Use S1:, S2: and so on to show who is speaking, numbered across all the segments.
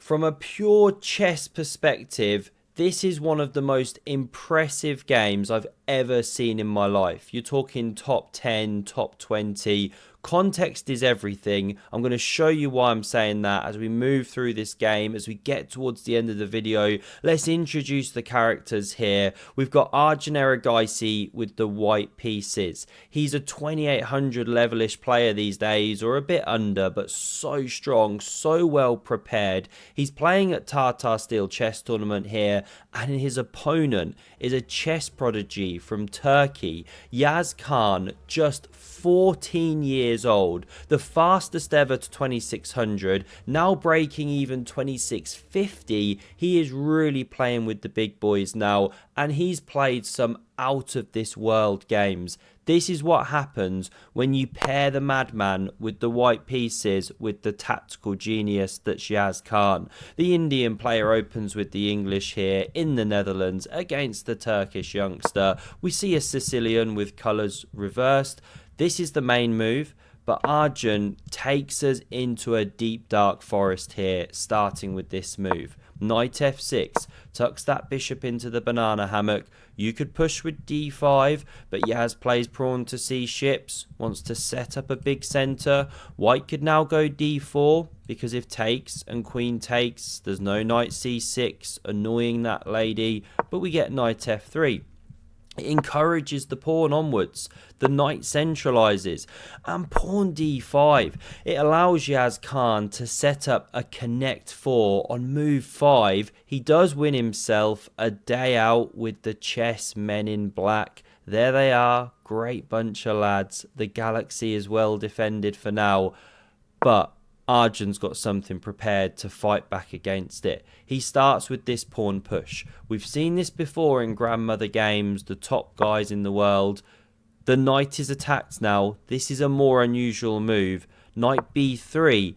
S1: From a pure chess perspective, this is one of the most impressive games I've ever seen in my life. You're talking top 10, top 20. Context is everything. I'm going to show you why I'm saying that as we move through this game, as we get towards the end of the video. Let's introduce the characters here. We've got Arjun Erigaisi with the white pieces. He's a 2800 levelish player these days, or a bit under, but so strong, so well prepared. He's playing at Tartar Steel Chess Tournament here, and his opponent is a chess prodigy from Turkey, Yaz Khan, just 14 years old, the fastest ever to 2600, now breaking even 2650. He is really playing with the big boys now, and he's played some out of this world games. This is what happens when you pair the madman with the white pieces with the tactical genius that's Yaz Khan. The Indian player opens with the English here in the Netherlands against the Turkish youngster. We see a Sicilian with colours reversed. This is the main move, but Arjun takes us into a deep dark forest here, starting with this move. Knight f6, tucks that bishop into the banana hammock. You could push with d5, but Yaz plays pawn to c ships, wants to set up a big centre. White could now go d4, because if takes and queen takes, there's no knight c6, annoying that lady, but we get knight f3. It encourages the pawn onwards. The knight centralizes. And pawn d5. It allows Yaz Khan to set up a connect 4 on move 5. He does win himself a day out with the chess men in black. There they are. Great bunch of lads. The galaxy is well defended for now. But Arjun's got something prepared to fight back against it. He starts with this pawn push. We've seen this before in grandmother games, the top guys in the world. The knight is attacked now. This is a more unusual move. Knight b3.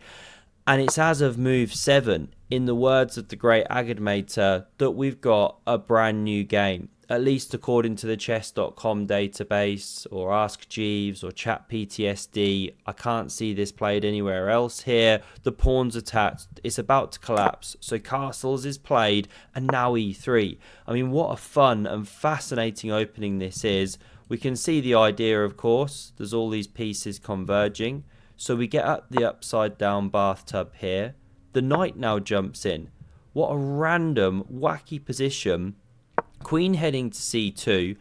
S1: And it's as of move 7, in the words of the great Agadmator, that we've got a brand new game. At least according to the chess.com database, or Ask Jeeves, or Chat PTSD. I can't see this played anywhere else here. The pawn's attacked. It's about to collapse. So castles is played, and now e3. I mean, what a fun and fascinating opening this is. We can see the idea, of course. There's all these pieces converging. So we get up the upside down bathtub here. The knight now jumps in. What a random, wacky position. Queen heading to c2,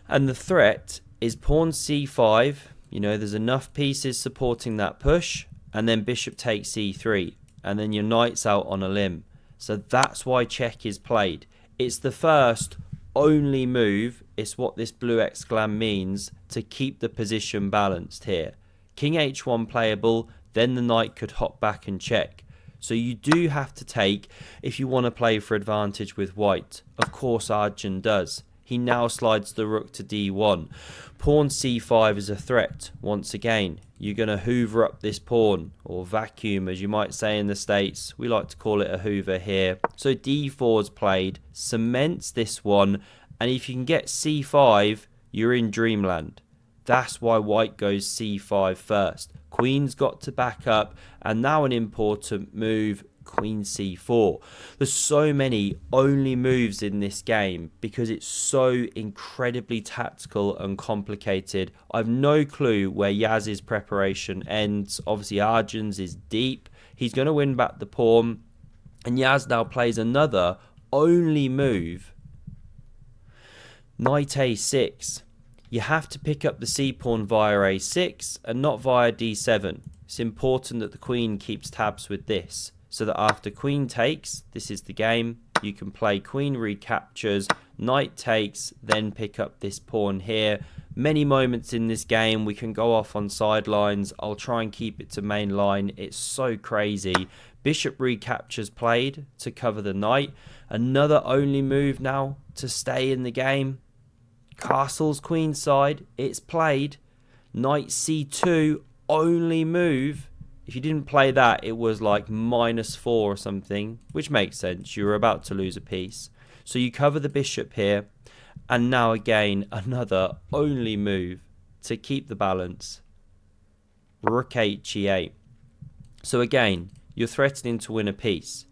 S1: and the threat is pawn c5. You know, there's enough pieces supporting that push, and then bishop takes c3, and then your knight's out on a limb. So that's why check is played. It's the first only move. It's what this blue exclam means, to keep the position balanced here. King h1 playable, then the knight could hop back and check. So you do have to take if you want to play for advantage with white. Of course Arjun does. He now slides the rook to d1. Pawn c5 is a threat. Once again, you're going to hoover up this pawn, or vacuum as you might say in the States. We like to call it a hoover here. So d4 is played, cements this one, and if you can get c5, you're in dreamland. That's why white goes c5 first. Queen's got to back up, and now an important move, queen c4. There's so many only moves in this game because it's so incredibly tactical and complicated. I've no clue where Yaz's preparation ends. Obviously Arjun's is deep. He's going to win back the pawn, and Yaz now plays another only move, knight a6. You have to pick up the c-pawn via a6 and not via d7. It's important that the queen keeps tabs with this, so that after queen takes, this is the game, you can play queen recaptures, knight takes, then pick up this pawn here. Many moments in this game, we can go off on sidelines. I'll try and keep it to main line. It's so crazy. Bishop recaptures played to cover the knight. Another only move now to stay in the game. Castle's queenside, it's played. Knight c2, only move. If you didn't play that, it was like -4 or something, which makes sense. You were about to lose a piece. So you cover the bishop here, and now again, another only move to keep the balance. Rook h e8. So again, you're threatening to win a piece.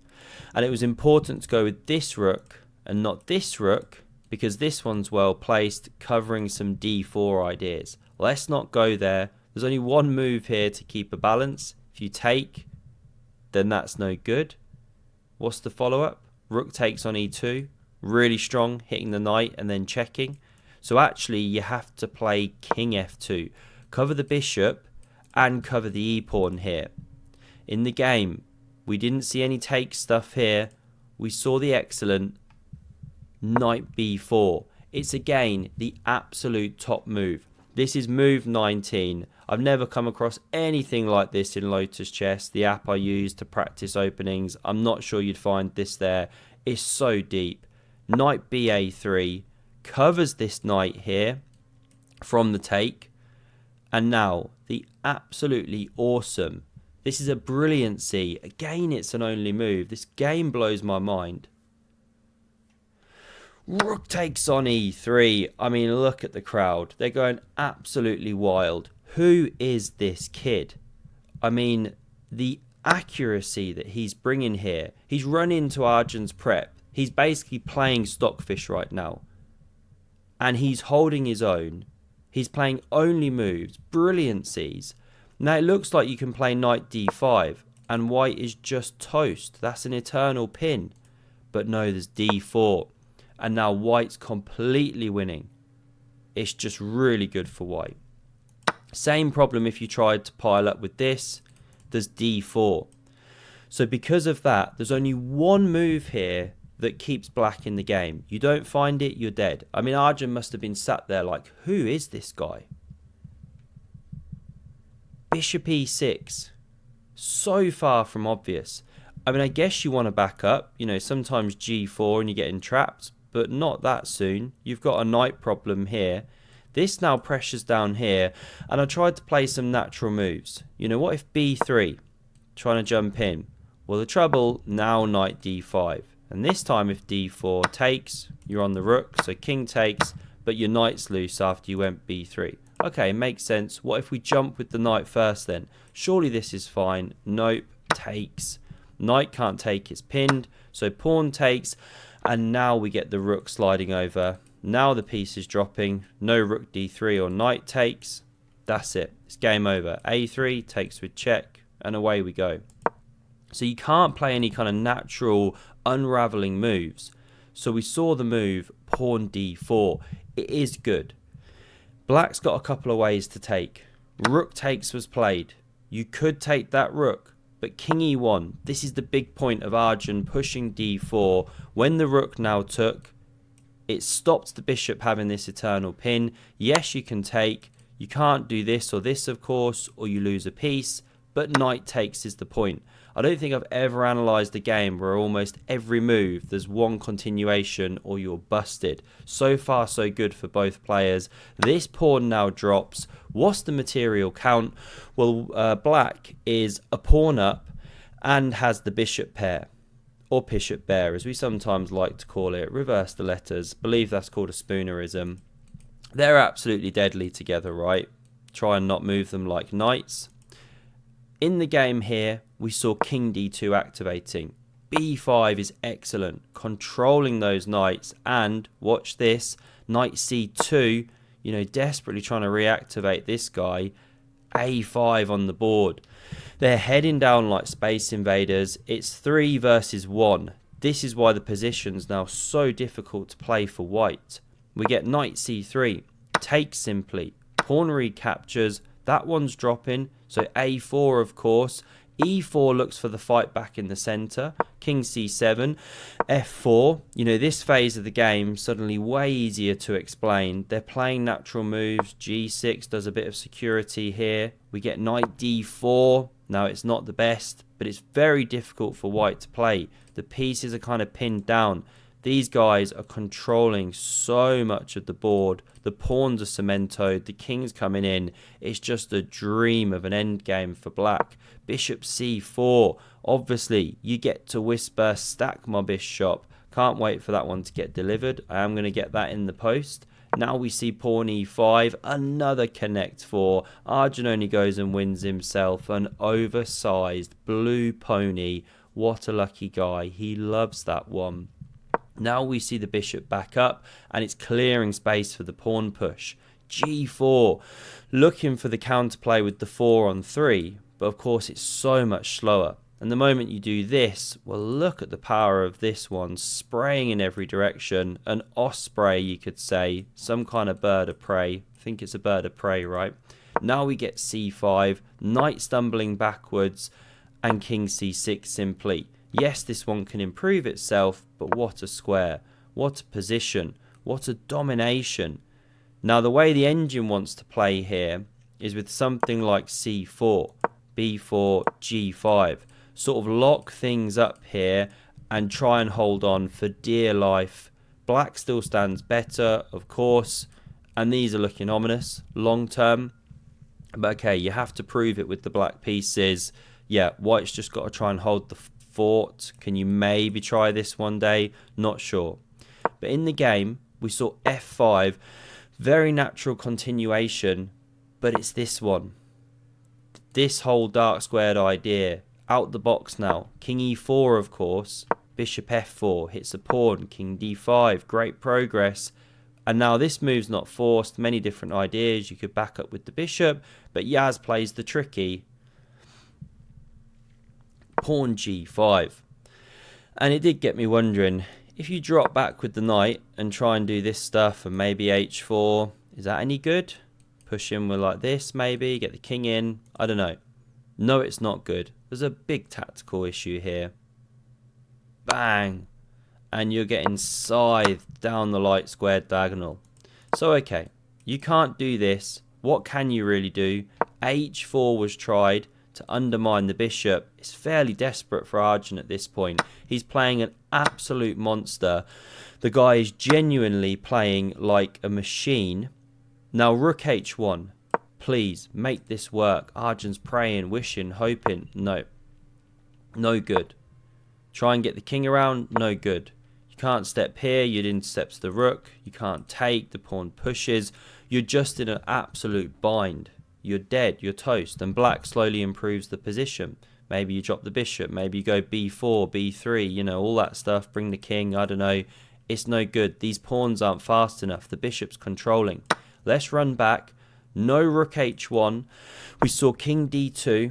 S1: And it was important to go with this rook and not this rook, because this one's well placed, covering some d4 ideas. Let's not go there. There's only one move here to keep a balance. If you take, then that's no good. What's the follow-up? Rook takes on e2. Really strong, hitting the knight and then checking. So actually, you have to play king f2. Cover the bishop and cover the e-pawn here. In the game, we didn't see any take stuff here. We saw the excellent knight b4. It's again the absolute top move. This is move 19. I've never come across anything like this in Lotus Chess, the app I use to practice openings. I'm not sure you'd find this there. It's so deep. Knight ba3 covers this knight here from the take. And now the absolutely awesome. This is a brilliancy. Again, it's an only move. This game blows my mind. Rook takes on e3. I mean, look at the crowd. They're going absolutely wild. Who is this kid? I mean, the accuracy that he's bringing here. He's run into Arjun's prep. He's basically playing stockfish right now. And he's holding his own. He's playing only moves, brilliancies. Now it looks like you can play knight d5 and white is just toast. That's an eternal pin. But no, there's d4. And now white's completely winning. It's just really good for white. Same problem if you tried to pile up with this. There's d4. So because of that, there's only one move here that keeps black in the game. You don't find it, you're dead. I mean, Arjun must have been sat there like, who is this guy? Bishop e6. So far from obvious. I mean, I guess you want to back up. You know, sometimes g4 and you get entrapped, but not that soon. You've got a knight problem here. This now pressures down here, and I tried to play some natural moves. You know, what if b3? Trying to jump in. Well, the trouble, now knight d5. And this time if d4 takes, you're on the rook, so king takes, but your knight's loose after you went b3. Okay, makes sense. What if we jump with the knight first then? Surely this is fine. Nope, takes. Knight can't take, it's pinned, so pawn takes, and now we get the rook sliding over. Now the piece is dropping, no rook d3 or knight takes. That's it, it's game over. a3 takes with check, and away we go. So you can't play any kind of natural unraveling moves. So we saw the move pawn d4. It is good. Black's got a couple of ways to take. Rook takes was played. You could take that rook, but king e1. This is the big point of Arjun pushing d4. When the rook now took, it stopped the bishop having this eternal pin. Yes, you can take. You can't do this or this, of course, or you lose a piece, but knight takes is the point. I don't think I've ever analysed a game where almost every move there's one continuation or you're busted. So far so good for both players. This pawn now drops. What's the material count? Well, black is a pawn up and has the bishop pair, or bishop bear as we sometimes like to call it. Reverse the letters. Believe that's called a spoonerism. They're absolutely deadly together, right? Try and not move them like knights. In the game here, we saw king d2 activating. b5 is excellent, controlling those knights, and watch this, knight c2, you know, desperately trying to reactivate this guy. a5 on the board. They're heading down like space invaders. It's 3 versus 1. This is why the position's now so difficult to play for white. We get knight c3, take simply, pawn recaptures, that one's dropping, so a4 of course. e4 looks for the fight back in the centre. King c7, f4. You know, this phase of the game suddenly way easier to explain. They're playing natural moves. g6 does a bit of security here. We get knight d4. Now it's not the best, but it's very difficult for white to play. The pieces are kind of pinned down. These guys are controlling so much of the board. The pawns are cementoed. The king's coming in. It's just a dream of an endgame for black. Bishop c4. Obviously, you get to whisper, stack my bishop. Can't wait for that one to get delivered. I am going to get that in the post. Now we see pawn e5. Another connect 4. Arjun only goes and wins himself an oversized blue pony. What a lucky guy. He loves that one. Now we see the bishop back up, and it's clearing space for the pawn push. G4, looking for the counterplay with the 4 on 3, but of course it's so much slower. And the moment you do this, well, look at the power of this one, spraying in every direction. An osprey, you could say, some kind of bird of prey. I think it's a bird of prey, right? Now we get c5, knight stumbling backwards, and king c6 simply. Yes, this one can improve itself, but what a square, what a position, what a domination. Now the way the engine wants to play here is with something like c4, b4, g5. Sort of lock things up here and try and hold on for dear life. Black still stands better, of course, and these are looking ominous long term. But okay, you have to prove it with the black pieces. Yeah, white's just got to try and hold the fort. Can you maybe try this one day? Not sure. But in the game, we saw f5, very natural continuation, but it's this one. This whole dark squared idea, out the box now. King e4, of course, bishop f4, hits a pawn, king d5, great progress. And now this move's not forced, many different ideas, you could back up with the bishop, but Yaz plays the tricky pawn g5. And it did get me wondering, if you drop back with the knight and try and do this stuff and maybe h4, is that any good? Push in with like this maybe, get the king in, I don't know. No, it's not good. There's a big tactical issue here. Bang! And you're getting scythed down the light squared diagonal. So okay, you can't do this. What can you really do? h4 was tried to undermine the bishop. It's fairly desperate for Arjun at this point. He's playing an absolute monster. The guy is genuinely playing like a machine. Now rook h1. Please, make this work. Arjun's praying, wishing, hoping. No. No good. Try and get the king around. No good. You can't step here. You'd intercept the rook. You can't take. The pawn pushes. You're just in an absolute bind. You're dead. You're toast. And black slowly improves the position. Maybe you drop the bishop. Maybe you go b4, b3. You know, all that stuff. Bring the king. I don't know. It's no good. These pawns aren't fast enough. The bishop's controlling. Let's run back. No rook h1. We saw king d2,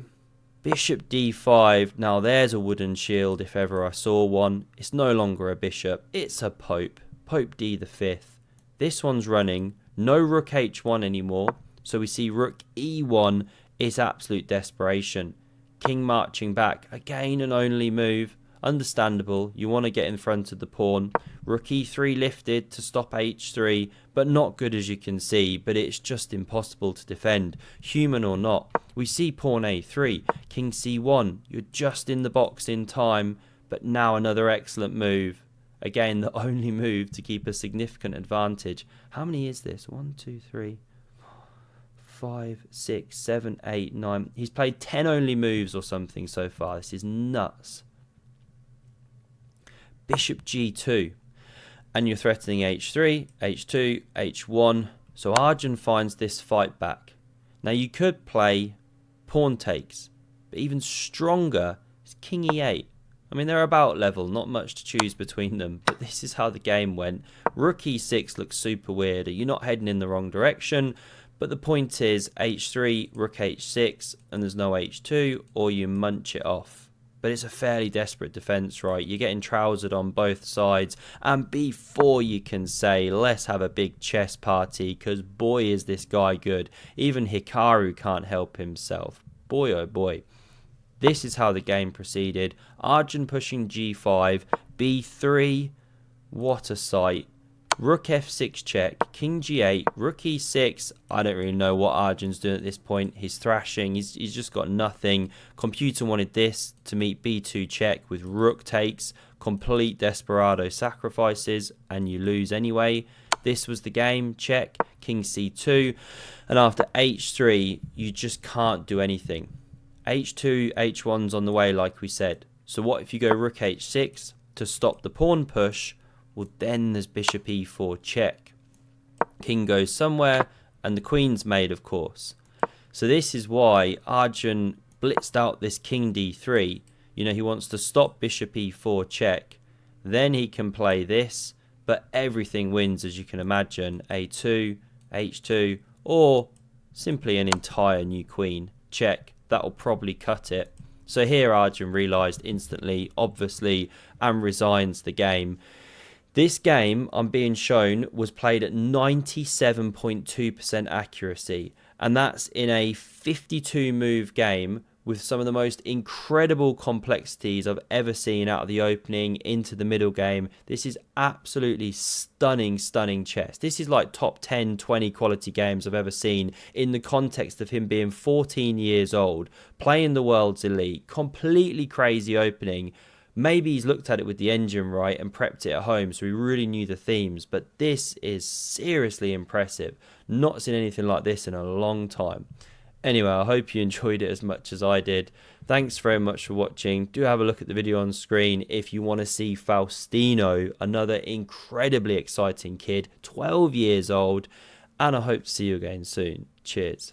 S1: bishop d5. Now there's a wooden shield if ever I saw one. It's no longer a bishop, it's a pope. Pope d the fifth. This one's running. No rook h1 anymore. So we see rook e1 is absolute desperation. King marching back. Again an only move. Understandable, you want to get in front of the pawn. Rook e3 lifted to stop h3, but not good as you can see, but it's just impossible to defend, human or not. We see pawn a3, king c1, you're just in the box in time, but now another excellent move. Again, the only move to keep a significant advantage. How many is this? 1, 2, 3, 5, 6, 7, 8, 9. He's played 10 only moves or something so far. This is nuts. Bishop g2, and you're threatening h3, h2, h1. So Arjun finds this fight back. Now you could play pawn takes, but even stronger is king e8. I mean, they're about level, not much to choose between them, but this is how the game went. Rook e6 looks super weird. You're not heading in the wrong direction, but the point is h3, rook h6, and there's no h2, or you munch it off. But it's a fairly desperate defense, right? You're getting trousered on both sides. And before you can say, let's have a big chess party, because boy is this guy good. Even Hikaru can't help himself. Boy, oh boy. This is how the game proceeded. Arjun pushing g5, b3. What a sight. Rook f6 check, king g8, rook e6. I don't really know what Arjun's doing at this point. He's thrashing, he's just got nothing. Computer wanted this to meet b2 check with rook takes, complete desperado sacrifices, and you lose anyway. This was the game, check, king c2, and after h3, you just can't do anything. h2, h1's on the way like we said. So what if you go rook h6 to stop the pawn push? Well, then there's bishop e4 check. King goes somewhere, and the queen's made, of course. So this is why Arjun blitzed out this king d3. You know, he wants to stop bishop e4 check. Then he can play this, but everything wins, as you can imagine. A2, h2, or simply an entire new queen check. That'll probably cut it. So here Arjun realised instantly, obviously, and resigns the game. This game, I'm being shown, was played at 97.2% accuracy. And that's in a 52 move game with some of the most incredible complexities I've ever seen out of the opening into the middle game. This is absolutely stunning chess. This is like top 10, 20 quality games I've ever seen in the context of him being 14 years old, playing the world's elite, completely crazy opening. Maybe he's looked at it with the engine right and prepped it at home, so he really knew the themes. But this is seriously impressive. Not seen anything like this in a long time. Anyway, I hope you enjoyed it as much as I did. Thanks very much for watching. Do have a look at the video on screen if you want to see Faustino, another incredibly exciting kid, 12 years old. And I hope to see you again soon. Cheers.